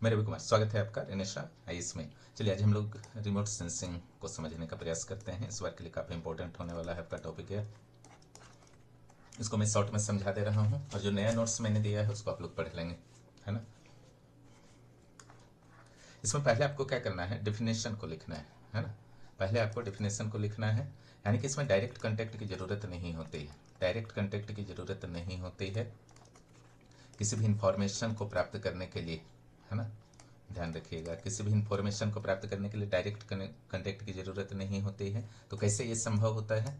मैं रवि कुमार, स्वागत है आपका रेनेशा आईएएस में। चलिए आज हम लोग रिमोट सेंसिंग को समझने का प्रयास करते हैं। इस बार के लिए काफ़ी इंपॉर्टेंट होने वाला है आपका टॉपिक है। इसको मैं शॉर्ट में समझा दे रहा हूँ और जो नया नोट्स मैंने दिया है उसको आप लोग पढ़ लेंगे, है ना। इसमें पहले आपको क्या करना है, डिफिनेशन को लिखना है ना। पहले आपको डिफिनेशन को लिखना है, यानी कि इसमें डायरेक्ट कंटेक्ट की ज़रूरत नहीं होती है। डायरेक्ट कंटेक्ट की ज़रूरत नहीं होती है किसी भी इंफॉर्मेशन को प्राप्त करने के लिए, है ना। ध्यान रखिएगा, किसी भी इंफॉर्मेशन को प्राप्त करने के लिए डायरेक्ट कंटेक्ट की ज़रूरत नहीं होती है। तो कैसे ये संभव होता है,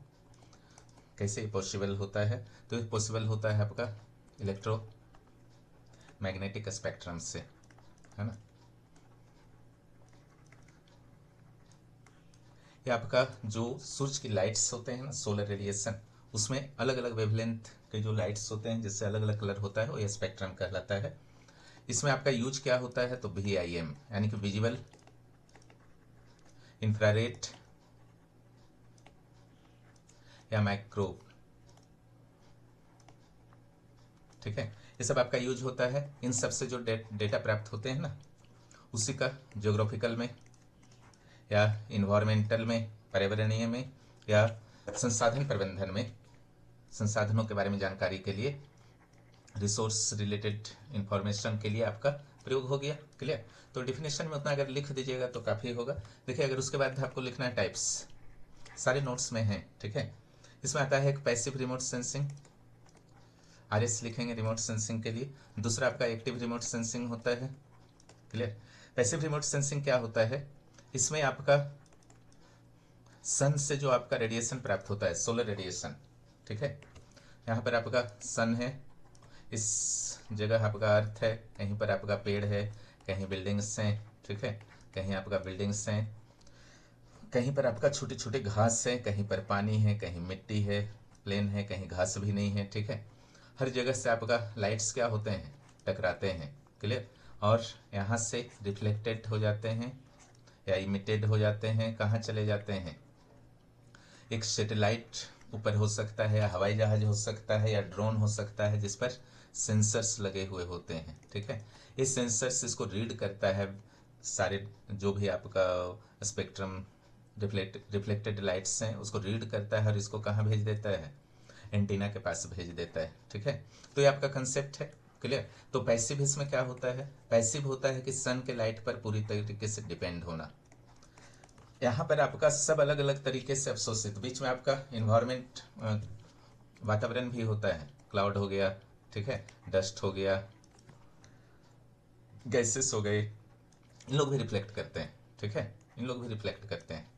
कैसे ये पॉसिबल होता है? तो ये पॉसिबल होता है आपका इलेक्ट्रो मैग्नेटिक स्पेक्ट्रम से, है ना। ये आपका जो सूरज की लाइट्स होते हैं ना, सोलर रेडिएशन, उसमें अलग अलग वेवलेंथ के जो लाइट्स होते हैं जिससे अलग अलग कलर होता है वो ये स्पेक्ट्रम कहलाता है। इसमें आपका यूज क्या होता है, तो VIM यानी कि विजिबल इंफ्रारेड या माइक्रो, ठीक है। ये सब आपका यूज होता है। इन सब से जो डेटा प्राप्त होते हैं ना, उसी का ज्योग्राफिकल में या इन्वायरमेंटल में, पर्यावरणीय में, या संसाधन प्रबंधन में, संसाधनों के बारे में जानकारी के लिए, रिसोर्स रिलेटेड इंफॉर्मेशन के लिए आपका प्रयोग हो गया। क्लियर। तो डिफिनेशन में उतना अगर लिख दीजिएगा तो काफ़ी होगा। देखिए, अगर उसके बाद आपको लिखना है टाइप्स, सारे नोट्स में है, ठीक है। इसमें आता है एक पैसिव रिमोट सेंसिंग, RS लिखेंगे रिमोट सेंसिंग के लिए। दूसरा आपका एक्टिव रिमोट सेंसिंग होता है। क्लियर। पैसिव रिमोट सेंसिंग क्या होता है, इसमें आपका सन से जो आपका रेडिएशन प्राप्त होता है, सोलर रेडिएशन, ठीक है। यहाँ पर आपका सन है, इस जगह आपका अर्थ है, कहीं पर आपका पेड़ है, कहीं बिल्डिंग्स हैं, ठीक है, कहीं आपका बिल्डिंग्स हैं, कहीं पर आपका छोटे छोटे घास है, कहीं पर पानी है, कहीं मिट्टी है, प्लेन है, कहीं घास भी नहीं है, ठीक है। हर जगह से आपका लाइट्स क्या होते हैं, टकराते हैं। क्लियर। और यहाँ से रिफ्लेक्टेड हो जाते हैं या इमिटेड हो जाते हैं, कहाँ चले जाते हैं, एक सैटेलाइट ऊपर हो सकता है, या हवाई जहाज हो सकता है, या ड्रोन हो सकता है, जिस पर सेंसर्स लगे हुए होते हैं, ठीक है। ये सेंसर्स इसको रीड करता है, सारे जो भी आपका स्पेक्ट्रम रिफ्लेक्टेड लाइट्स हैं उसको रीड करता है और इसको कहाँ भेज देता है, एंटीना के पास भेज देता है, ठीक है। तो ये आपका कंसेप्ट है। क्लियर। तो पैसिव इसमें क्या होता है, पैसिव होता है कि सन के लाइट पर पूरी तरीके से डिपेंड होना। यहाँ पर आपका सब अलग अलग तरीके से अवशोषित, बीच में आपका इन्वायरमेंट, वातावरण भी होता है, क्लाउड हो गया, ठीक है, डस्ट हो गया, गैसेस हो गए, इन लोग भी रिफ्लेक्ट करते हैं, ठीक है, इन लोग भी रिफ्लेक्ट करते हैं।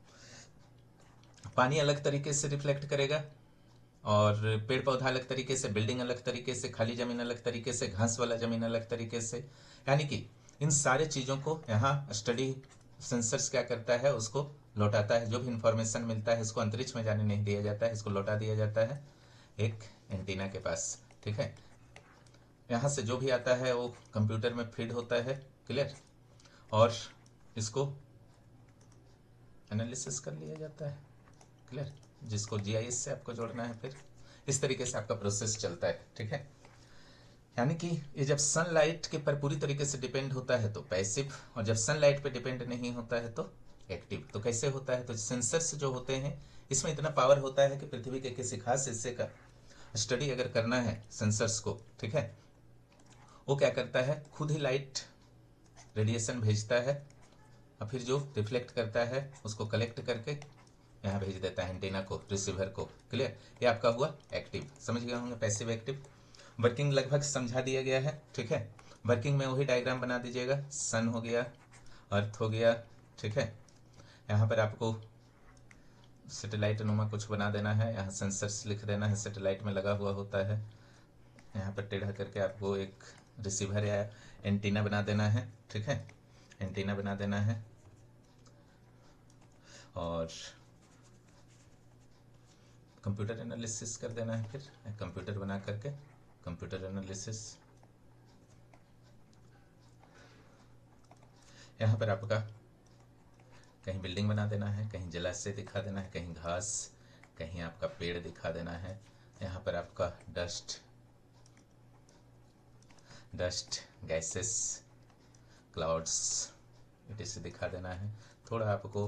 पानी अलग तरीके से रिफ्लेक्ट करेगा, और पेड़ पौधा अलग तरीके से, बिल्डिंग अलग तरीके से, खाली जमीन अलग तरीके से, घास वाला जमीन अलग तरीके से। यानी कि इन सारे चीज़ों को यहाँ स्टडी सेंसर्स क्या करता है, उसको लौटाता है। जो भी इंफॉर्मेशन मिलता है इसको अंतरिक्ष में जाने नहीं दिया जाता है, इसको लौटा दिया जाता है एक एंटीना के पास, ठीक है। यहाँ से जो भी आता है वो कंप्यूटर में फीड होता है। क्लियर। और इसको एनालिसिस कर लिया जाता है। क्लियर। जिसको GIS से आपको जोड़ना है, फिर इस तरीके से आपका प्रोसेस चलता है, ठीक है। यानी कि ये जब सनलाइट के पर पूरी तरीके से डिपेंड होता है तो पैसिव, और जब सनलाइट पे डिपेंड नहीं होता है तो एक्टिव। तो कैसे होता है, तो सेंसर्स जो होते हैं इसमें इतना पावर होता है कि पृथ्वी के किसी खास हिस्से का स्टडी अगर करना है सेंसर्स को, ठीक है, वो क्या करता है, खुद ही लाइट रेडिएशन भेजता है और फिर जो रिफ्लेक्ट करता है उसको कलेक्ट करके यहाँ भेज देता है एंटीना को, रिसीवर को। क्लियर। ये आपका हुआ एक्टिव। समझ गए होंगे पैसिव एक्टिव। वर्किंग लगभग समझा दिया गया है, ठीक है। वर्किंग में वही डायग्राम बना दीजिएगा, सन हो गया, अर्थ हो गया, ठीक है। यहाँ पर आपको सैटेलाइट नुमा कुछ बना देना है, यहाँ सेंसर्स लिख देना है, सैटेलाइट में लगा हुआ होता है। यहाँ पर टेढ़ा करके आपको एक रिसीवर या एंटीना बना देना है, ठीक है, एंटीना बना देना है। और कंप्यूटर एनालिसिस कर देना है, फिर कंप्यूटर बना करके कंप्यूटर एनालिसिस। यहाँ पर आपका कहीं बिल्डिंग बना देना है, कहीं जलाशय दिखा देना है, कहीं घास, कहीं आपका पेड़ दिखा देना है। यहाँ पर आपका डस्ट, गैसेस, क्लाउड्स इसे दिखा देना है, थोड़ा आपको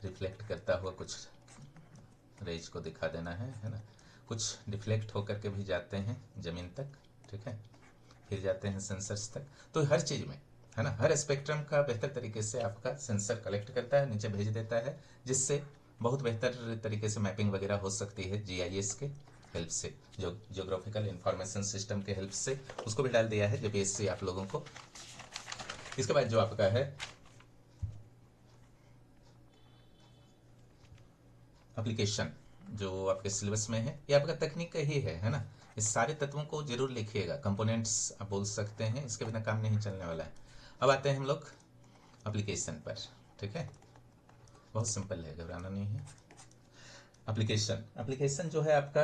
रिफ्लेक्ट करता हुआ कुछ रेज को दिखा देना है ना। कुछ डिफ्लेक्ट होकर के भी जाते हैं ज़मीन तक, ठीक है, फिर जाते हैं सेंसर्स तक। तो हर चीज़ में है ना, हर स्पेक्ट्रम का बेहतर तरीके से आपका सेंसर कलेक्ट करता है, नीचे भेज देता है, जिससे बहुत बेहतर तरीके से मैपिंग वगैरह हो सकती है जीआईएस के हेल्प से, जो जियोग्राफिकल इंफॉर्मेशन सिस्टम के हेल्प से। उसको भी डाल दिया है जीपीएससी आप लोगों को। इसके बाद जो आपका है एप्लीकेशन, जो आपके सिलेबस में है, ये आपका तकनीक का ही है ना। इस सारे तत्वों को जरूर लिखिएगा, कंपोनेंट्स आप बोल सकते हैं, इसके बिना काम नहीं चलने वाला है। अब आते हैं हम लोग एप्लीकेशन पर, ठीक है, बहुत सिंपल है, घबराना नहीं है। एप्लीकेशन जो है आपका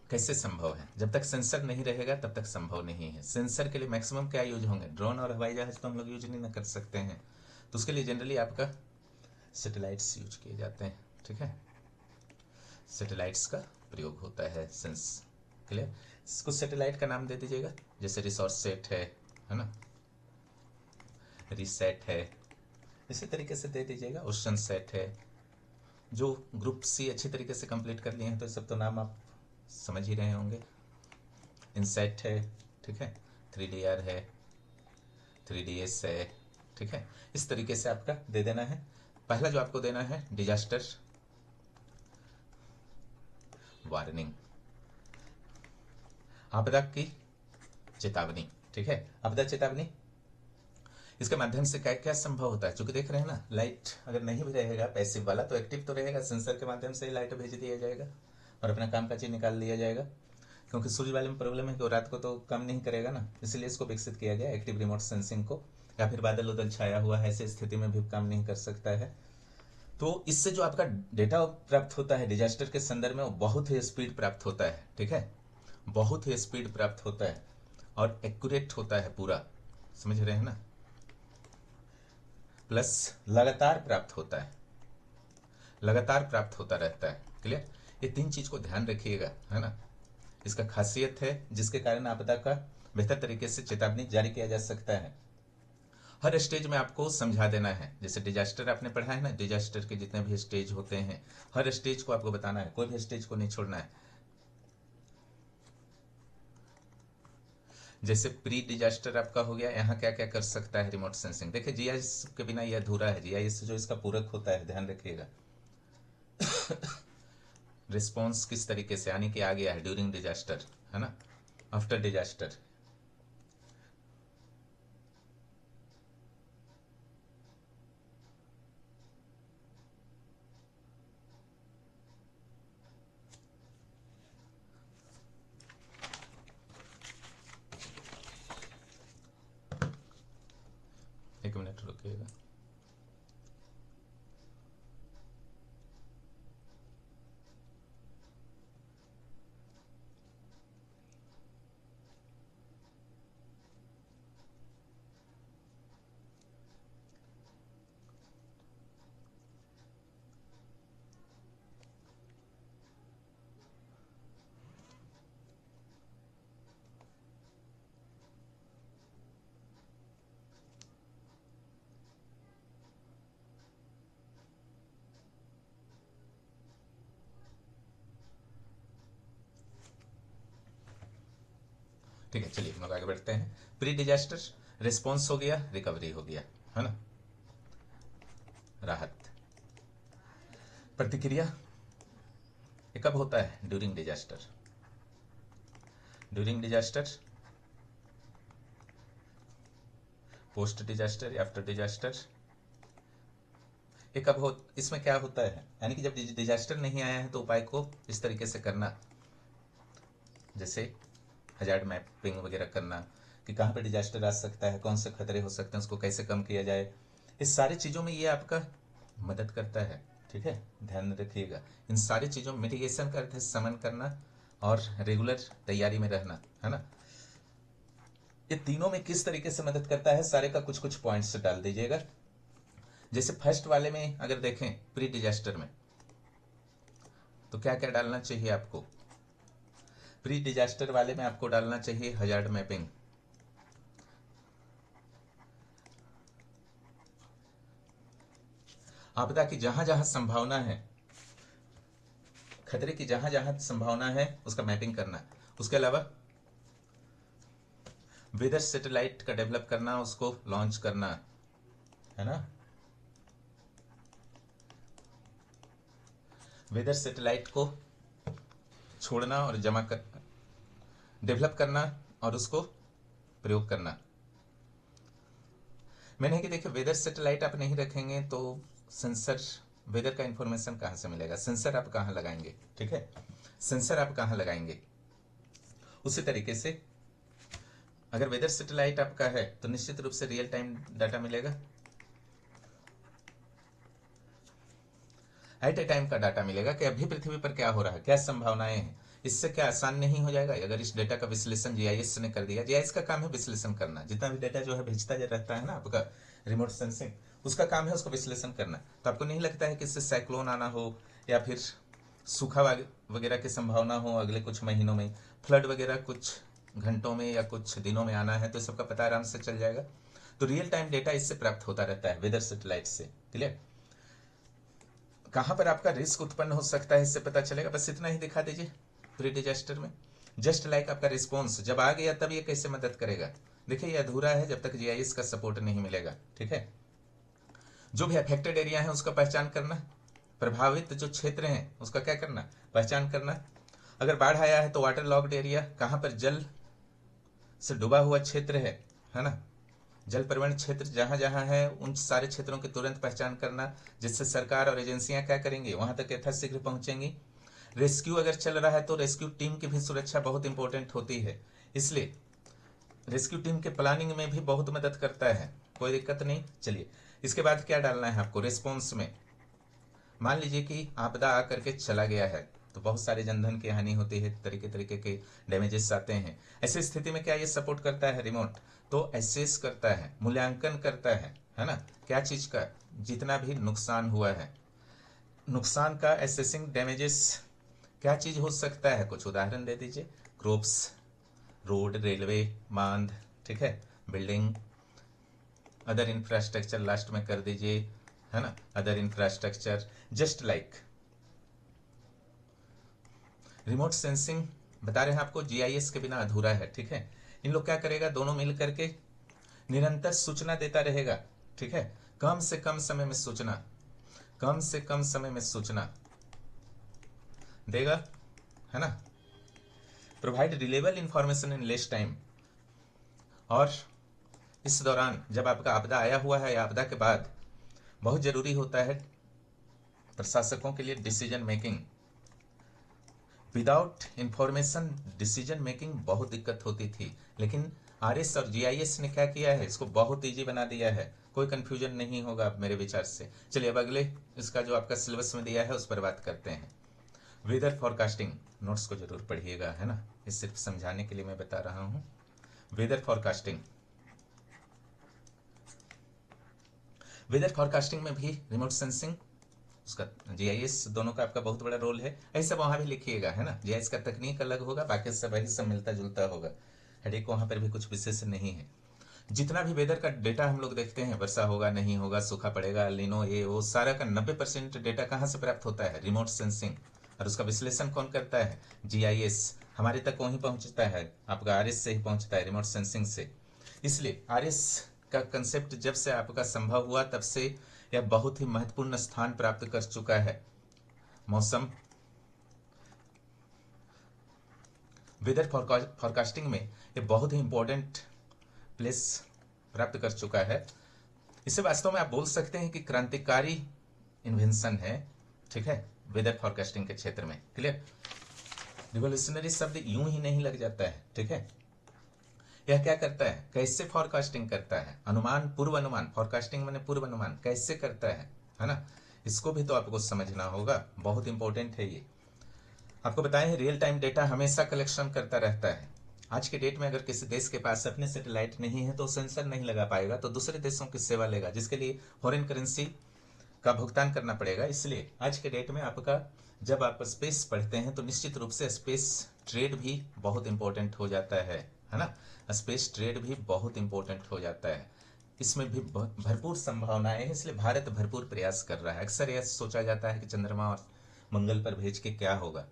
कैसे संभव है, जब तक सेंसर नहीं रहेगा तब तक संभव नहीं है। सेंसर के लिए मैक्सिमम क्या यूज होंगे, ड्रोन और हवाई जहाज तो हम लोग यूज नहीं ना कर सकते हैं, तो उसके लिए जनरली आपका सैटेलाइट्स यूज किए जाते हैं, ठीक है, सैटेलाइट्स का प्रयोग होता है सेंस। क्लियर, कुछ सैटेलाइट का नाम दे दीजिएगा, जैसे रिसोर्स सेट है ना, रिसेट है, इसी तरीके से दे दीजिएगा, ओशन सेट है। जो ग्रुप सी अच्छी तरीके से कंप्लीट कर लिए हैं तो सब तो नाम आप समझ ही रहे होंगे। इनसेट है, ठीक है, 3DR है, 3DS है, ठीक है, इस तरीके से आपका दे देना है। पहला जो आपको देना है डिजास्टर वार्निंग, आपदा की चेतावनी, ठीक है, आपदा चेतावनी। इसके माध्यम से क्या क्या संभव होता है, चूंकि देख रहे हैं ना, लाइट अगर नहीं भी रहेगा पैसिव वाला तो एक्टिव तो रहेगा, सेंसर के माध्यम से ही लाइट भेज दिया जाएगा और अपना काम का चीज निकाल लिया जाएगा। क्योंकि सूर्य वाले में प्रॉब्लम है कि वो रात को तो काम नहीं करेगा ना, इसलिए इसको विकसित किया गया एक्टिव रिमोट सेंसिंग को। या फिर बादल उदल छाया हुआ है, ऐसी स्थिति में भी काम नहीं कर सकता है। तो इससे जो आपका डेटा प्राप्त होता है डिजास्टर के संदर्भ में, वो बहुत ही स्पीड प्राप्त होता है, ठीक है, बहुत ही स्पीड प्राप्त होता है और एक्यूरेट होता है पूरा, समझ रहे हैं ना। प्लस लगातार प्राप्त होता है, लगातार प्राप्त होता रहता है। क्लियर, ये तीन चीज को ध्यान रखिएगा, है ना। इसका खासियत है जिसके कारण आपदा का बेहतर तरीके से चेतावनी जारी किया जा सकता है। हर स्टेज में आपको समझा देना है, जैसे डिजास्टर आपने पढ़ा है ना, डिजास्टर के जितने भी स्टेज होते हैं, हर स्टेज को आपको बताना है, कोई भी स्टेज को नहीं छोड़ना है। जैसे प्री डिजास्टर आपका हो गया, यहाँ क्या क्या कर सकता है रिमोट सेंसिंग। देखिए जीआईएस के बिना यह अधूरा है, जीआईएस जो इसका पूरक होता है, ध्यान रखिएगा। रिस्पॉन्स किस तरीके से यानी कि आ गया है ड्यूरिंग डिजास्टर, है ना, आफ्टर डिजास्टर। एक मिनट रुकिएगा। ठीक है, चलिए हम लोग आगे बढ़ते हैं। प्री डिजास्टर रिस्पॉन्स हो गया, रिकवरी हो गया, है ना, राहत। प्रतिक्रिया ये कब होता है, during disaster. During disaster, post disaster या आफ्टर डिजास्टर, ये कब हो, इसमें क्या होता है, यानी कि जब डिजास्टर नहीं आया है तो उपाय को इस तरीके से करना, जैसे हजार्ड मैपिंग वगैरह करना कि कहाँ पे डिजास्टर आ सकता है, कौन से खतरे हो सकते हैं, उसको कैसे कम किया जाए, इस सारी चीज़ों में ये आपका मदद करता है, ठीक है, ध्यान रखिएगा। इन सारी चीज़ों में मिटिगेशन का अर्थ है समन करना और रेगुलर तैयारी में रहना, है ना। ये तीनों में किस तरीके से मदद करता है, सारे का कुछ कुछ पॉइंट्स डाल दीजिएगा। जैसे फर्स्ट वाले में अगर देखें प्री डिजास्टर में, तो क्या क्या डालना चाहिए आपको। प्री डिजास्टर वाले में आपको डालना चाहिए हजार्ड मैपिंग, आपदा की जहां जहां संभावना है, खतरे की जहां जहां संभावना है उसका मैपिंग करना। उसके अलावा वेदर सैटेलाइट का डेवलप करना, उसको लॉन्च करना, है ना। वेदर सैटेलाइट को छोड़ना और जमा कर, डेवलप करना और उसको प्रयोग करना। मैंने कि देखिए वेदर सैटेलाइट आप नहीं रखेंगे तो सेंसर, वेदर का इंफॉर्मेशन कहाँ से मिलेगा, सेंसर आप कहाँ लगाएंगे, ठीक है, सेंसर आप कहाँ लगाएंगे। उसी तरीके से अगर वेदर सैटेलाइट आपका है तो निश्चित रूप से रियल टाइम डाटा मिलेगा, एट ए टाइम का डाटा मिलेगा कि अभी पृथ्वी पर क्या हो रहा है, क्या संभावनाएं हैं। इससे क्या आसान नहीं हो जाएगा अगर इस डेटा का विश्लेषण जीआईएस ने कर दिया। जीआईएस का काम है विश्लेषण करना, जितना भी डेटा जो है भेजता रहता है ना आपका रिमोट सेंसिंग, उसका काम है उसको विश्लेषण करना। तो आपको नहीं लगता है कि इससे साइक्लोन आना हो या फिर सूखा वगैरह की संभावना हो अगले कुछ महीनों में, फ्लड वगैरह कुछ घंटों में या कुछ दिनों में आना है, तो सबका पता आराम से चल जाएगा। तो रियल टाइम डेटा इससे प्राप्त होता रहता है वेदर सैटेलाइट से। क्लियर, कहां पर आपका रिस्क उत्पन्न हो सकता है इससे पता चलेगा। बस इतना ही दिखा दीजिए प्री डिजास्टर में। जस्ट लाइक आपका रिस्पॉन्स जब आ गया तब ये कैसे मदद करेगा। देखिए ये अधूरा है जब तक जीआईएस का सपोर्ट नहीं मिलेगा, ठीक है। जो भी अफेक्टेड एरिया है उसका पहचान करना, प्रभावित जो क्षेत्र हैं उसका क्या करना, पहचान करना। अगर बाढ़ आया है तो वाटर लॉक्ड एरिया, कहां पर जल से डूबा हुआ क्षेत्र है ना, जल प्रवण क्षेत्र जहां जहां है उन सारे क्षेत्रों की तुरंत पहचान करना, जिससे सरकार और एजेंसियां क्या करेंगी, वहां तक यथाशीघ्र पहुंचेंगी। रेस्क्यू अगर चल रहा है तो रेस्क्यू टीम की भी सुरक्षा बहुत इंपॉर्टेंट होती है, इसलिए रेस्क्यू टीम के प्लानिंग में भी बहुत मदद करता है, कोई दिक्कत नहीं। चलिए इसके बाद क्या डालना है आपको रिस्पॉन्स में। मान लीजिए कि आपदा आकर के चला गया है तो बहुत सारे जनधन की हानि होती है, तरीके तरीके के डैमेजेस आते हैं। ऐसी स्थिति में क्या ये सपोर्ट करता है रिमोट, तो एसेस करता है, मूल्यांकन करता है ना, क्या चीज का, जितना भी नुकसान हुआ है, नुकसान का एसेसिंग डैमेजेस क्या चीज हो सकता है, कुछ उदाहरण दे दीजिए। क्रॉप्स, रोड, रेलवे, बांध, ठीक है, बिल्डिंग, अदर इंफ्रास्ट्रक्चर लास्ट में कर दीजिए, है ना, other infrastructure. Just like remote sensing बता रहे हैं आपको जीआईएस के बिना अधूरा है, ठीक है। इन लोग क्या करेगा, दोनों मिल करके निरंतर सूचना देता रहेगा, ठीक है। कम से कम समय में सूचना, कम से कम समय में सूचना देगा, है ना। Provide reliable information in less time. और इस दौरान जब आपका आपदा आया हुआ है या आपदा के बाद बहुत जरूरी होता है प्रशासकों के लिए decision making. Without information decision making बहुत दिक्कत होती थी, लेकिन आरएस और जीआईएस ने क्या किया है, इसको बहुत इजी बना दिया है, कोई कंफ्यूजन नहीं होगा मेरे विचार से। चलिए अब अगले इसका जो आपका सिलेबस में दिया है उस पर बात करते हैं। वेदर फॉरकास्टिंग, नोट्स को जरूर पढ़िएगा, है ना, ये सिर्फ समझाने के लिए मैं बता रहा हूं। वेदर फॉरकास्टिंग, वेदर फॉरकास्टिंग में भी रिमोट सेंसिंग, उसका जीआईएस, दोनों का आपका बहुत बड़ा रोल है। ऐसा वहां भी लिखिएगा, है ना, जीआईएस का तकनीक अलग होगा, बाकी सब वही सब मिलता जुलता होगा, हेडेक वहां पर भी कुछ विशेष नहीं है। जितना भी वेदर का डेटा हम लोग देखते हैं, वर्षा होगा नहीं होगा, सूखा पड़ेगा, लिनो, ये वो सारा का 90% डेटा कहाँ से प्राप्त होता है, रिमोट सेंसिंग। और उसका विश्लेषण कौन करता है, जीआईएस। हमारे तक वहीं पहुंचता है, आपका आरएस से ही पहुंचता है, रिमोट सेंसिंग से। इसलिए आरएस का कंसेप्ट जब से आपका संभव हुआ तब से यह बहुत ही महत्वपूर्ण स्थान प्राप्त कर चुका है। मौसम, वेदर फॉरकास्टिंग में ये बहुत ही इंपॉर्टेंट प्लेस प्राप्त कर चुका है। इसे वास्तव में आप बोल सकते हैं कि क्रांतिकारी इन्वेंशन है, ठीक है, वेदर फॉरकास्टिंग के क्षेत्र में। क्लियर, रिवोल्यूशनरी शब्द यूं ही नहीं लग जाता है, ठीक है। यह क्या करता है, कैसे फॉरकास्टिंग करता है, अनुमान, पूर्व अनुमान, फॉरकास्टिंग मैंने पूर्व अनुमान कैसे करता है ना, इसको भी तो आपको समझना होगा, बहुत इंपॉर्टेंट है ये। आपको बताएं रियल टाइम डेटा हमेशा कलेक्शन करता रहता है। आज के डेट में अगर किसी देश के पास अपने सैटेलाइट नहीं है तो सेंसर नहीं लगा पाएगा, तो दूसरे देशों की सेवा लेगा, जिसके लिए फॉरेन करेंसी का भुगतान करना पड़ेगा। इसलिए आज के डेट में आपका जब आप स्पेस पढ़ते हैं तो निश्चित रूप से स्पेस ट्रेड भी बहुत इंपॉर्टेंट हो जाता है ना, स्पेस ट्रेड भी बहुत इंपॉर्टेंट हो जाता है। इसमें भी बहुत भरपूर संभावनाएं हैं, इसलिए भारत भरपूर प्रयास कर रहा है। अक्सर यह सोचा जाता है कि चंद्रमा और मंगल पर भेज के क्या होगा।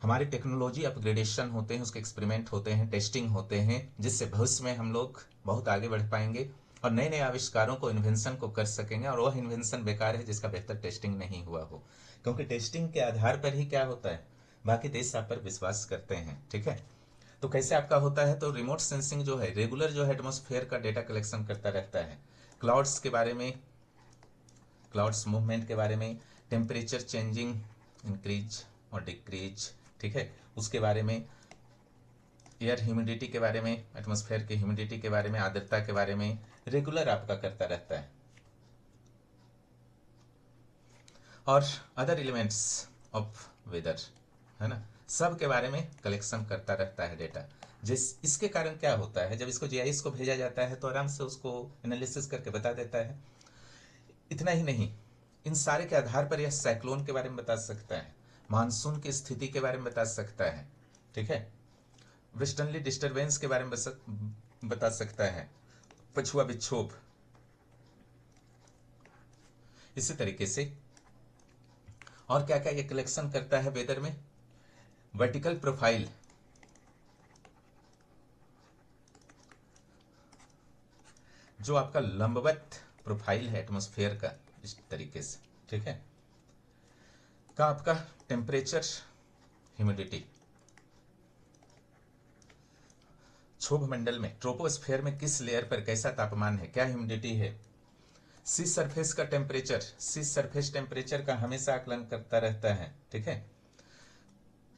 हमारे टेक्नोलॉजी अपग्रेडेशन होते हैं, उसके एक्सपेरिमेंट होते हैं, टेस्टिंग होते हैं, जिससे भविष्य में हम लोग बहुत आगे बढ़ पाएंगे और नए नए आविष्कारों को, इन्वेंशन को कर सकेंगे। और वह इन्वेंशन बेकार है जिसका बेहतर टेस्टिंग नहीं हुआ हो, क्योंकि टेस्टिंग के आधार पर ही क्या होता है, बाकी देश आप पर विश्वास करते हैं। ठीक है, तो कैसे आपका होता है, तो रिमोट सेंसिंग जो है रेगुलर जो है एटमॉस्फेयर का डेटा कलेक्शन करता रहता है, क्लाउड्स के बारे में, क्लाउड्स मूवमेंट के बारे में, टेम्परेचर चेंजिंग, इंक्रीज और डिक्रीज, ठीक है, उसके बारे में, एयर ह्यूमिडिटी के बारे में, एटमॉस्फेयर की ह्यूमिडिटी के बारे में, आर्द्रता के बारे में रेगुलर आपका करता रहता है। और अदर एलिमेंट्स ऑफ वेदर, है ना, सब के बारे में कलेक्शन करता रहता है डेटा। जिस इसके कारण क्या होता है, जब इसको जीआईएस को भेजा जाता है तो आराम से उसको एनालिसिस करके बता देता है। इतना ही नहीं, इन सारे के आधार पर यह साइक्लोन के बारे में बता सकता है, मानसून की स्थिति के बारे में बता सकता है, ठीक है, वेस्टर्नली डिस्टरबेंस के बारे में बता सकता है, पछुआ विक्षोभ। इसी तरीके से और क्या क्या ये कलेक्शन करता है वेदर में, वर्टिकल प्रोफाइल, जो आपका लंबवत प्रोफाइल है एटमॉस्फेयर का, इस तरीके से, ठीक है, का आपका टेम्परेचर, ह्यूमिडिटी, क्षोभ मंडल में, ट्रोपोस्फेयर में किस लेयर पर कैसा तापमान है, क्या ह्यूमिडिटी है, सी सरफेस का टेम्परेचर, सी सरफेस टेम्परेचर का हमेशा आकलन करता रहता है, ठीक है,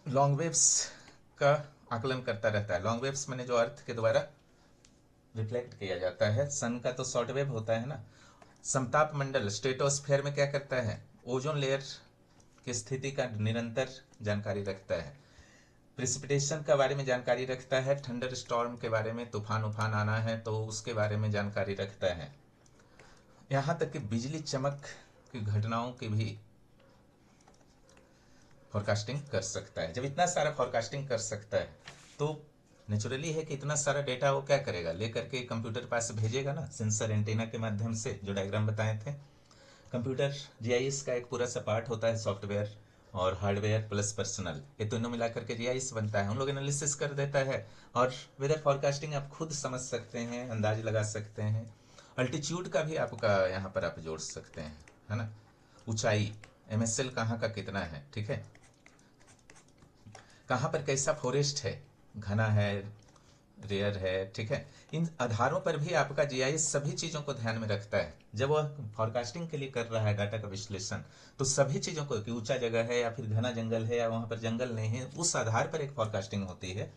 लॉन्ग वेव्स का आकलन करता रहता है। लॉन्ग वेव्स मैंने जो अर्थ के द्वारा रिफ्लेक्ट किया जाता है, सन का तो शॉर्ट वेव होता है ना। समताप मंडल, स्ट्रेटोस्फेयर में क्या करता है, ओजोन लेयर की स्थिति का निरंतर जानकारी रखता है, प्रिसिपिटेशन के बारे में जानकारी रखता है, थंडर स्टॉर्म के बारे में, तूफान उफान आना है तो उसके बारे में जानकारी रखता है, यहाँ तक कि बिजली चमक की घटनाओं की भी फॉरकास्टिंग कर सकता है। जब इतना सारा फॉरकास्टिंग कर सकता है तो नेचुरली है कि इतना सारा डेटा वो क्या करेगा, लेकर के कंप्यूटर पास भेजेगा ना, सेंसर एंटीना के माध्यम से, जो डायग्राम बताए थे। कंप्यूटर जीआईएस का एक पूरा सा पार्ट होता है, सॉफ्टवेयर और हार्डवेयर प्लस पर्सनल, ये दोनों मिलाकर के जीआईएस बनता है। हम लोग एनालिसिस कर देता है और वेदर फॉरकास्टिंग आप खुद समझ सकते हैं, अंदाज लगा सकते हैं। अल्टीट्यूड का भी आपका यहाँ पर आप जोड़ सकते हैं, है ना, ऊंचाई, एमएसएल कहाँ का कितना है, ठीक है, कहाँ पर कैसा फॉरेस्ट है, घना है, रेयर है, ठीक है, इन आधारों पर भी आपका जीआईएस सभी चीज़ों को ध्यान में रखता है। जब वह फॉरकास्टिंग के लिए कर रहा है डाटा का विश्लेषण, तो सभी चीज़ों को, कि ऊंचा जगह है या फिर घना जंगल है या वहाँ पर जंगल नहीं है, उस आधार पर एक फॉरकास्टिंग होती है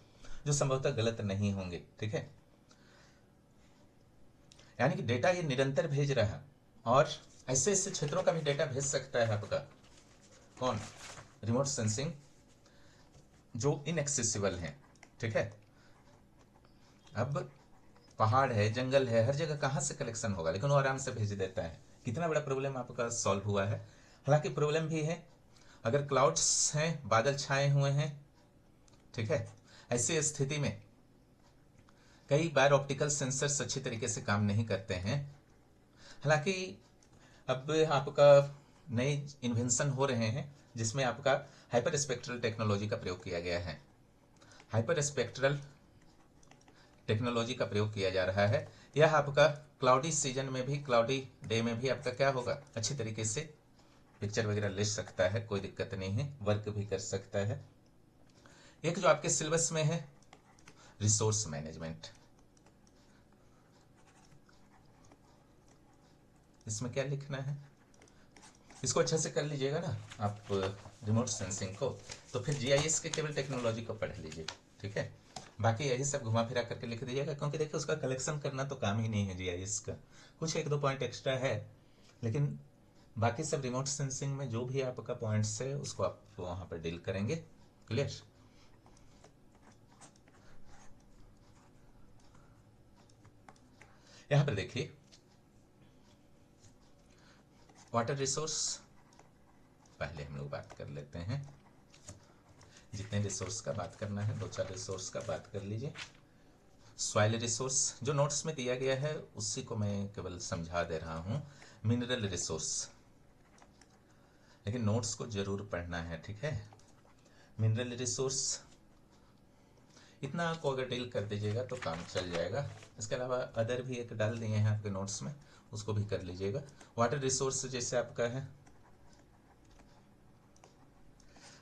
जो संभवतः गलत नहीं होंगे, ठीक है। यानी कि डेटा ये निरंतर भेज रहा है, और ऐसे ऐसे क्षेत्रों का भी डेटा भेज सकता है आपका कौन, रिमोट सेंसिंग, जो इनएक्सेसिबल है, ठीक है। अब पहाड़ है, जंगल है, हर जगह कहाँ से कलेक्शन होगा, लेकिन वो आराम से भेज देता है। कितना बड़ा प्रॉब्लम आपका सॉल्व हुआ है। हालांकि प्रॉब्लम भी है, अगर क्लाउड्स हैं, बादल छाए हुए हैं, ठीक है, ऐसी स्थिति में कई बार ऑप्टिकल सेंसर्स अच्छी तरीके से काम नहीं करते हैं। हालांकि अब आपका नए इन्वेंशन हो रहे हैं जिसमें आपका हाइपर स्पेक्ट्रल टेक्नोलॉजी का प्रयोग किया गया है, हाइपर स्पेक्ट्रल टेक्नोलॉजी का प्रयोग किया जा रहा है। यह आपका क्लाउडी सीजन में भी, क्लाउडी डे में भी आपका क्या होगा, अच्छी तरीके से पिक्चर वगैरह ले सकता है, कोई दिक्कत नहीं है, वर्क भी कर सकता है। एक जो आपके सिलेबस में है, रिसोर्स मैनेजमेंट, इसमें क्या लिखना है, इसको अच्छे से कर लीजिएगा ना आप रिमोट सेंसिंग को, तो फिर जीआईएस के केवल टेक्नोलॉजी को पढ़ लीजिए, ठीक है। बाकी यही सब घुमा फिरा करके लिख दीजिएगा, क्योंकि देखिए उसका कलेक्शन करना तो काम ही नहीं है जीआईएस का, कुछ एक दो पॉइंट एक्स्ट्रा है, लेकिन बाकी सब रिमोट सेंसिंग में जो भी आपका पॉइंट्स है उसको आप वहां पर डील करेंगे। क्लियर। यहां पर देखिए, वाटर रिसोर्स पहले हम लोग बात कर लेते हैं, जितने रिसोर्स का बात करना है, दो चार रिसोर्स का बात कर लीजिए। सॉइल रिसोर्स जो नोट्स में दिया गया है उसी को मैं केवल समझा दे रहा हूँ। मिनरल रिसोर्स, लेकिन नोट्स को जरूर पढ़ना है, ठीक है। मिनरल रिसोर्स इतना आपको अगर डील कर दीजिएगा तो काम चल जाएगा। इसके अलावा अदर भी एक डाल दिए हैं आपके नोट्स में, उसको भी कर लीजिएगा। वाटर रिसोर्स जैसे आपका है,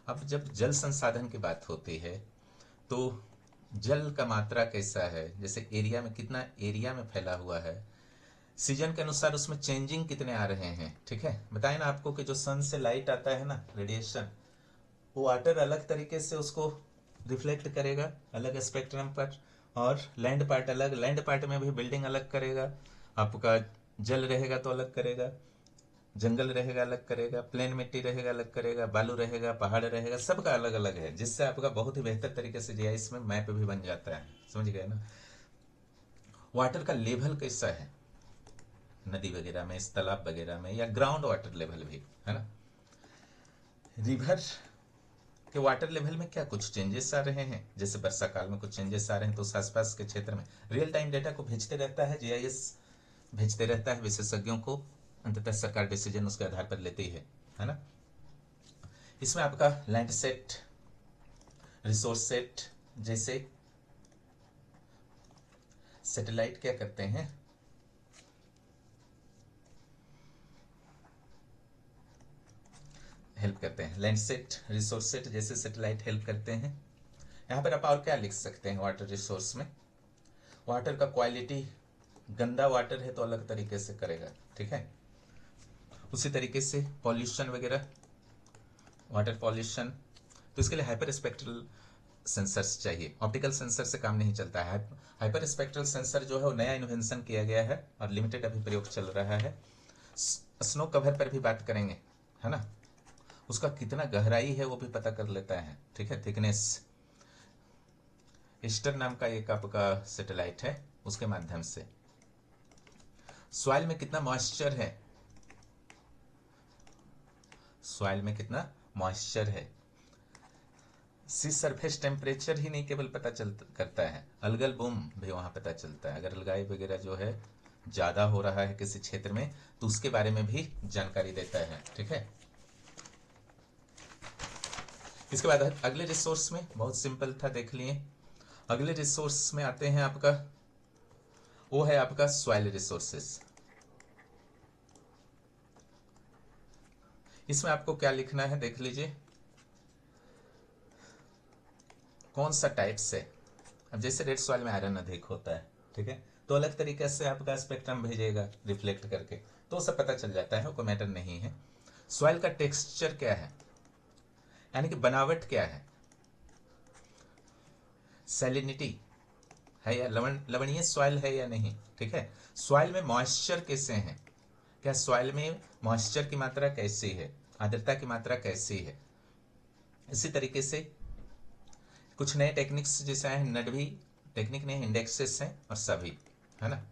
अब जब जल संसाधन की बात होती है तो जल का मात्रा कैसा है, जैसे एरिया में कितना एरिया में फैला हुआ है, सीजन के अनुसार उसमें चेंजिंग कितने आ रहे हैं, ठीक है। बताए ना आपको कि जो सन से लाइट आता है ना, रेडिएशन, वो वाटर अलग तरीके से उसको रिफ्लेक्ट करेगा अलग स्पेक्ट्रम पर, और लैंड पार्ट अलग, लैंड पार्ट में भी बिल्डिंग अलग करेगा, आपका जल रहेगा तो अलग करेगा, जंगल रहेगा अलग करेगा, प्लेन मिट्टी रहेगा अलग करेगा, बालू रहेगा, पहाड़ रहेगा, सबका अलग अलग है, जिससे आपका बहुत ही बेहतर तरीके से जीआईएस में मैप भी बन जाता है, समझ गए ना। वाटर का लेवल कैसा है नदी वगैरह में, इस तालाब वगैरह में, या ग्राउंड वाटर लेवल भी है ना। रिवर के वाटर लेवल में क्या कुछ चेंजेस आ रहे हैं, जैसे वर्षा काल में कुछ चेंजेस आ रहे हैं तो उस आसपास के क्षेत्र में रियल टाइम डेटा को भेजते रहता है, जीआईएस भेजते रहता है विशेषज्ञों को, अंततः सरकार डिसीजन उसके आधार पर लेती है ना। इसमें आपका लैंड सेट, रिसोर्स सेट, जैसे सैटेलाइट क्या करते हैं, हेल्प करते हैं, लैंड सेट, रिसोर्स सेट जैसे सैटेलाइट हेल्प करते हैं। यहाँ पर आप और क्या लिख सकते हैं वाटर रिसोर्स में, वाटर का क्वालिटी, गंदा वाटर है तो अलग तरीके से करेगा, ठीक है। उसी तरीके से पॉल्यूशन वगैरह, वाटर पॉल्यूशन, तो इसके लिए हाइपर स्पेक्ट्रल सेंसर्स चाहिए, ऑप्टिकल सेंसर से काम नहीं चलता है। हाइपर स्पेक्ट्रल सेंसर जो है वो नया इन्वेंशन किया गया है और लिमिटेड अभी प्रयोग चल रहा है। स्नो कवर पर भी बात करेंगे, है ना, उसका कितना गहराई है वो भी पता कर लेता है, ठीक है, थिकनेस। ईस्टर नाम का एक आपका सैटेलाइट है, उसके माध्यम से सॉइल में कितना मॉइस्चर है, सॉइल में कितना मॉइस्चर है। सी सरफेस टेम्परेचर ही नहीं केवल पता चल करता है, अलगल बूम भी वहां पता चलता है। अगर अलगाई वगैरह जो है ज्यादा हो रहा है किसी क्षेत्र में तो उसके बारे में भी जानकारी देता है, ठीक है। इसके बाद अगले रिसोर्स में बहुत सिंपल था, देख लिए। अगले रिसोर्स में आते हैं आपका, वो है आपका सॉइल रिसोर्सेस। इसमें आपको क्या लिखना है देख लीजिए, कौन सा टाइप्स है। अब जैसे रेड सॉइल में आयरन अधिक होता है, ठीक है, तो अलग तरीके से आपका स्पेक्ट्रम भेजेगा रिफ्लेक्ट करके, तो सब पता चल जाता है, कोई मैटर नहीं है। सॉइल का टेक्सचर क्या है, यानी कि बनावट क्या है, सैलिनिटी है या लवणीय सॉइल है या नहीं, ठीक है। सॉइल में मॉइस्चर कैसे हैं, क्या सॉइल में मॉइस्चर की मात्रा कैसी है, आर्द्रता की मात्रा कैसी है। इसी तरीके से कुछ नए टेक्निक्स जैसे हैं, नडवी टेक्निक ने इंडेक्सेस हैं और सभी, है ना।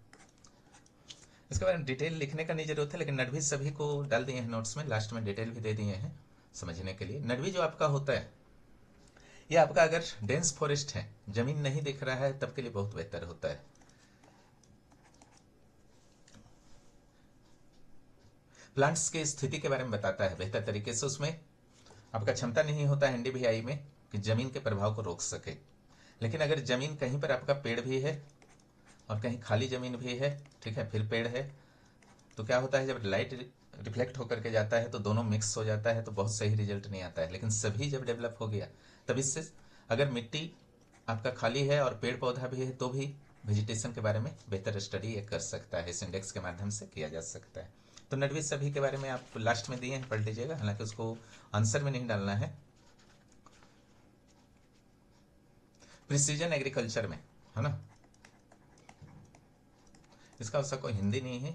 इसके बारे में डिटेल लिखने का नहीं जरूरत है, लेकिन नडवी सभी को डाल दिए हैं नोट्स में, लास्ट में डिटेल भी दे दिए हैं समझने के लिए। नडवी जो आपका होता है ये आपका अगर डेंस फॉरेस्ट है, जमीन नहीं दिख रहा है, तब के लिए बहुत बेहतर होता है। प्लांट्स की स्थिति के बारे में बताता है बेहतर तरीके से, उसमें आपका क्षमता नहीं होता है एनडीवीआई में कि जमीन के प्रभाव को रोक सके, लेकिन अगर जमीन कहीं पर आपका पेड़ भी है और कहीं खाली जमीन भी है, ठीक है, फिर पेड़ है, तो क्या होता है जब लाइट रिफ्लेक्ट होकर के जाता है तो दोनों मिक्स हो जाता है, तो बहुत सही रिजल्ट नहीं आता है। लेकिन सभी जब डेवलप हो गया तब इससे, अगर मिट्टी आपका खाली है और पेड़ पौधा भी है तो भी वेजिटेशन के बारे में बेहतर स्टडी कर सकता है, इस इंडेक्स के माध्यम से किया जा सकता है। तो नडवी सभी के बारे में आप लास्ट में दिए हैं, पढ़ लीजिएगा, हालांकि उसको आंसर में नहीं डालना है। प्रिसीजन एग्रीकल्चर में, है ना, इसका उसका कोई हिंदी नहीं है,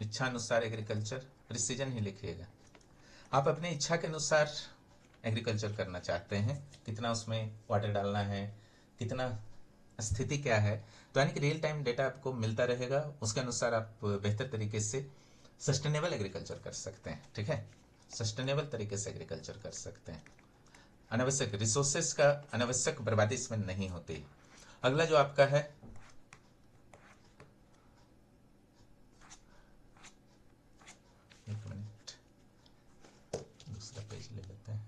इच्छा अनुसार एग्रीकल्चर, प्रिसीजन ही लिखिएगा। आप अपने इच्छा के अनुसार एग्रीकल्चर करना चाहते हैं, कितना उसमें वाटर डालना है, कितना स्थिति क्या है, तो यानी कि रियल टाइम डेटा आपको मिलता रहेगा, उसके अनुसार आप बेहतर तरीके से सस्टेनेबल एग्रीकल्चर कर सकते हैं, ठीक है, सस्टेनेबल तरीके से एग्रीकल्चर कर सकते हैं। अनावश्यक रिसोर्सेस का अनावश्यक बर्बादी इसमें नहीं होती। अगला जो आपका है, एक मिनट दूसरा पेज ले लेते हैं।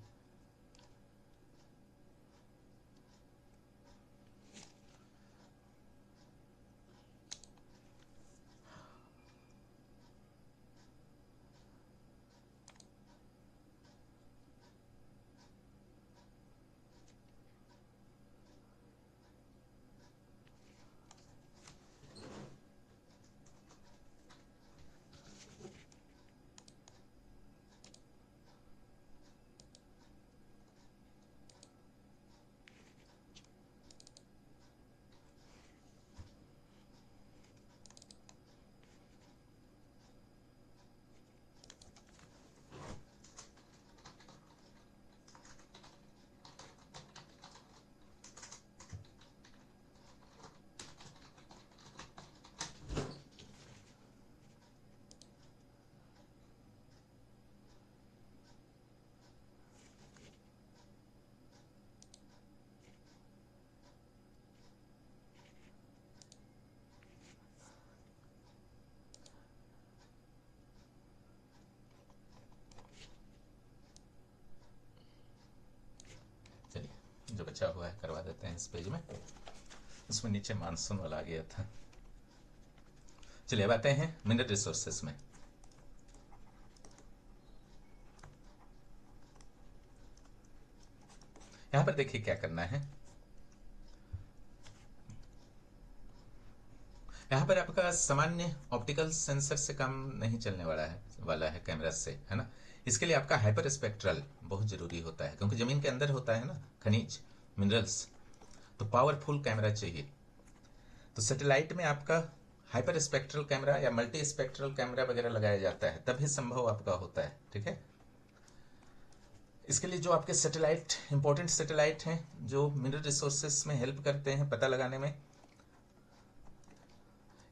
चलिए जो बचा हुआ है करवा देते हैं इस पेज में। उसमें नीचे मानसून वाला आ गया था। चलिए अब आते हैं मिनरल रिसोर्सेस में। यहां पर देखिए क्या करना है। यहाँ पर आपका सामान्य ऑप्टिकल सेंसर से काम नहीं चलने वाला है कैमरा से, है ना। इसके लिए आपका हाइपर स्पेक्ट्रल बहुत जरूरी होता है, क्योंकि जमीन के अंदर होता है ना खनिज, मिनरल्स, तो पावरफुल कैमरा चाहिए। तो सैटेलाइट में आपका हाइपर स्पेक्ट्रल कैमरा या मल्टी स्पेक्ट्रल कैमरा वगैरह लगाया जाता है, तभी संभव आपका होता है, ठीक है। इसके लिए जो आपके सैटेलाइट, इंपॉर्टेंट सैटेलाइट हैं जो मिनरल रिसोर्सेस में हेल्प करते हैं पता लगाने में,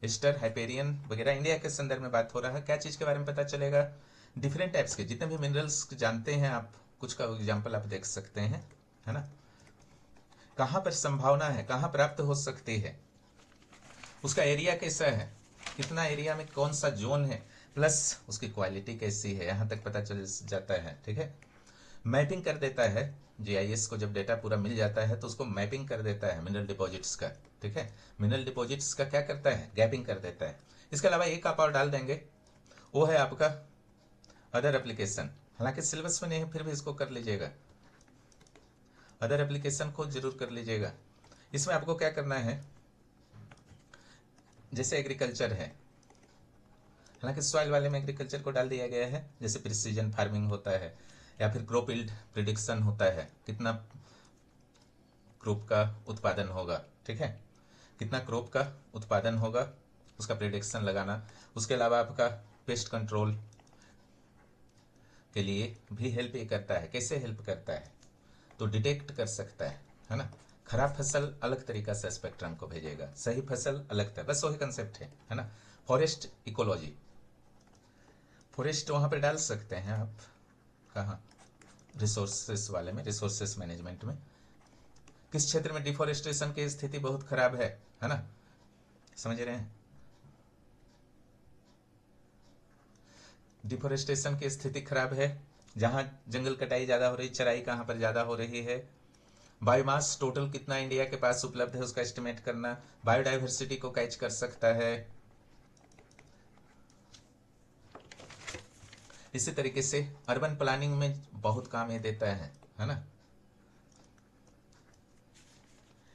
ईस्टर, हाइपेरियन वगैरह, इंडिया के संदर्भ में बात हो रहा है। क्या चीज के बारे में पता चलेगा? डिफरेंट टाइप्स के जितने भी मिनरल्स जानते हैं आप, कुछ का एग्जांपल आप देख सकते हैं, है ना। कहाँ पर संभावना है, कहाँ प्राप्त हो सकती है, उसका एरिया कैसा है, कितना एरिया में कौन सा जोन है, प्लस उसकी क्वालिटी कैसी है, यहाँ तक पता चल जाता है, ठीक है। मैपिंग कर देता है जीआईएस को, जब डेटा पूरा मिल जाता है तो उसको मैपिंग कर देता है मिनरल डिपॉजिट्स का, ठीक है। मिनरल डिपॉजिट्स का क्या करता है, गैपिंग कर देता है। इसके अलावा एक आप और डाल देंगे, वो है आपका अदर एप्लीकेशन। हालांकि सिलेबस में नहीं है, फिर भी इसको कर लीजिएगा, अदर एप्लीकेशन को जरूर कर लीजिएगा। इसमें आपको क्या करना है, जैसे एग्रीकल्चर है, हालांकि सॉइल वाले में एग्रीकल्चर को डाल दिया गया है, जैसे प्रिसीजन फार्मिंग होता है, या फिर क्रॉप यील्ड प्रिडिक्शन होता है, कितना क्रॉप का उत्पादन होगा, ठीक है, कितना क्रॉप का उत्पादन होगा उसका प्रिडिक्शन लगाना। उसके अलावा आपका पेस्ट कंट्रोल के लिए भी हेल्प ये करता है। कैसे हेल्प करता है, तो डिटेक्ट कर सकता है ना। खराब फसल अलग तरीका से स्पेक्ट्रम को भेजेगा, सही फसल अलग तरह, बस वही कंसेप्ट है ना। फॉरेस्ट इकोलॉजी, फॉरेस्ट वहां पर डाल सकते हैं आप, कहाँ, रिसोर्सेस वाले में, रिसोर्सेस मैनेजमेंट में, किस क्षेत्र में डिफोरेस्टेशन की स्थिति बहुत खराब है ना, समझ रहे हैं। डिफोरेस्टेशन की स्थिति खराब है, जहां जंगल कटाई ज्यादा हो रही, चराई कहां पर ज्यादा हो रही है, बायोमास टोटल कितना इंडिया के पास उपलब्ध है उसका एस्टिमेट करना, बायोडाइवर्सिटी को कैच कर सकता है। इसी तरीके से अर्बन प्लानिंग में बहुत काम ये देता है ना।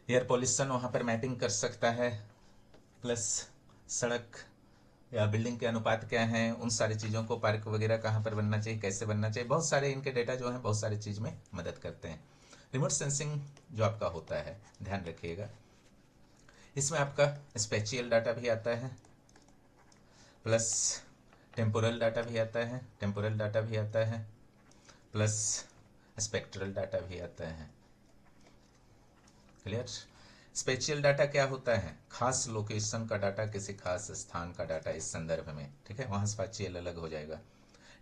एयर पॉल्यूशन वहां पर मैपिंग कर सकता है, प्लस सड़क या बिल्डिंग के अनुपात क्या हैं, उन सारी चीज़ों को, पार्क वगैरह कहाँ पर बनना चाहिए, कैसे बनना चाहिए, बहुत सारे इनके डेटा जो हैं बहुत सारी चीज़ में मदद करते हैं। रिमोट सेंसिंग जो आपका होता है, ध्यान रखिएगा, इसमें आपका स्पेशियल डाटा भी आता है, प्लस टेम्पोरल डाटा भी आता है, टेम्पोरल डाटा भी आता है, प्लस स्पेक्ट्रल डाटा भी आता है। क्लियर? स्पेशियल डाटा क्या होता है, खास लोकेशन का डाटा, किसी खास स्थान का डाटा इस संदर्भ में, ठीक है, वहां स्पेशियल अलग हो जाएगा।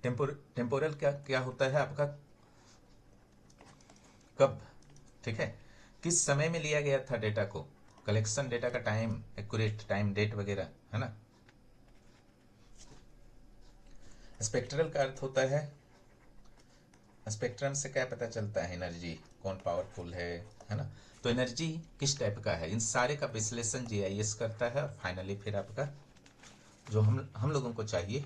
टेम्पोरल क्या क्या होता है आपका, कब, ठीक है, किस समय में लिया गया था डेटा को, कलेक्शन डेटा का टाइम, एक्यूरेट टाइम, डेट वगैरह, है ना। स्पेक्ट्रल का अर्थ होता है, स्पेक्ट्रम से क्या पता चलता है एनर्जी कौन पावरफुल है ना। तो एनर्जी किस टाइप का है, इन सारे का विश्लेषण जीआईएस करता है, और फाइनली फिर आपका जो हम लोगों को चाहिए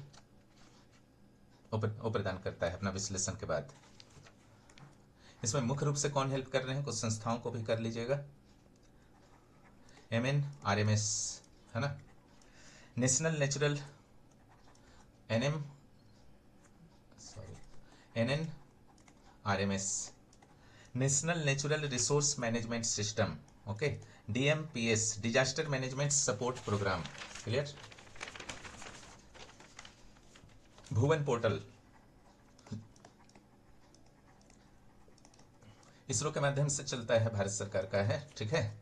वो प्रदान करता है अपना विश्लेषण के बाद। इसमें मुख्य रूप से कौन हेल्प कर रहे हैं, कुछ संस्थाओं को भी कर लीजिएगा। MNRMS, है ना, national natural NM sorry NNRMS, national natural resource management system, okay. DMPS, disaster management support programme, clear. Bhuvan portal ISRO के माध्यम से चलता है, भारत सरकार का है, ठीक है।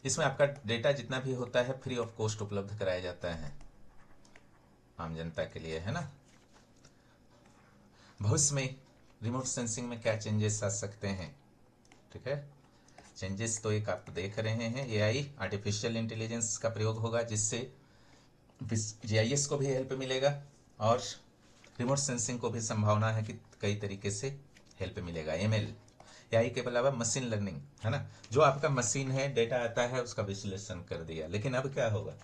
इसमें आपका डेटा जितना भी होता है फ्री ऑफ कॉस्ट उपलब्ध कराया जाता है आम जनता के लिए, है ना। भविष्य में रिमोट सेंसिंग में क्या चेंजेस आ सकते हैं, ठीक है। चेंजेस तो एक आप देख रहे हैं, AI आर्टिफिशियल इंटेलिजेंस का प्रयोग होगा, जिससे GIS को भी हेल्प मिलेगा, और रिमोट सेंसिंग को भी संभावना है कि कई तरीके से हेल्प मिलेगा। ML AI के अलावा मशीन लर्निंग, है ना, जो आपका मशीन है, डेटा आता है, उसका विश्लेषण कर दिया। लेकिन अब क्या होगा,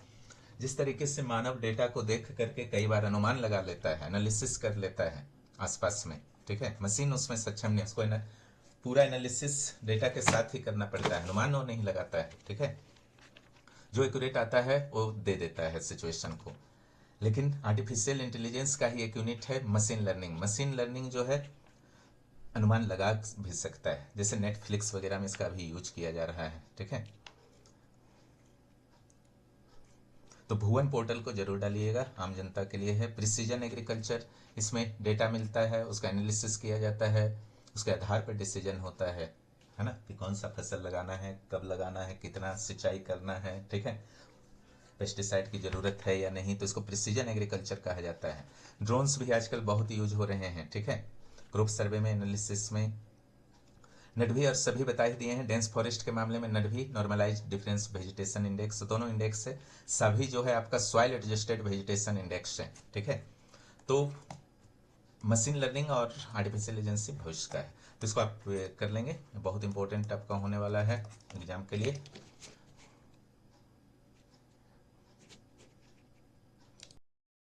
जिस तरीके से मानव डेटा को देख करके कई बार अनुमान लगा लेता है, एनालिसिस कर लेता है आसपास में, ठीक है, मशीन उसमें सक्षम नहीं, उसको पूरा एनालिसिस डेटा के साथ ही करना पड़ता है, अनुमान वो नहीं लगाता है, ठीक है। जो एक्यूरेट आता है वो दे देता है सिचुएशन को। लेकिन आर्टिफिशियल इंटेलिजेंस का ही एक यूनिट है मशीन लर्निंग। मशीन लर्निंग जो है अनुमान लगा भी सकता है, जैसे नेटफ्लिक्स वगैरह में इसका भी यूज किया जा रहा है, ठीक है। तो भुवन पोर्टल को जरूर डालिएगा, आम जनता के लिए है। प्रिसीजन एग्रीकल्चर, इसमें डेटा मिलता है, उसका एनालिसिस किया जाता है, उसके आधार पर डिसीजन होता है ना, कि कौन सा फसल लगाना है, कब लगाना है, कितना सिंचाई करना है, ठीक है, पेस्टिसाइड की ज़रूरत है या नहीं, तो इसको प्रिसीजन एग्रीकल्चर कहा जाता है। ड्रोन्स भी आजकल बहुत यूज हो रहे हैं, ठीक है, ग्रुप सर्वे में, एनालिसिस में। नडभी और सभी बता ही दिए हैं। डेंस फॉरेस्ट के मामले में नडभी, नॉर्मलाइज डिफरेंस वेजिटेशन इंडेक्स, दोनों इंडेक्स है। सभी जो है आपका सॉइल एडजस्टेड वेजिटेशन इंडेक्स है, ठीक है। तो मशीन लर्निंग और आर्टिफिशियल इंटेलिजेंस भविष्य का है, तो इसको आप कर लेंगे, बहुत इंपॉर्टेंट आपका होने वाला है एग्जाम के लिए।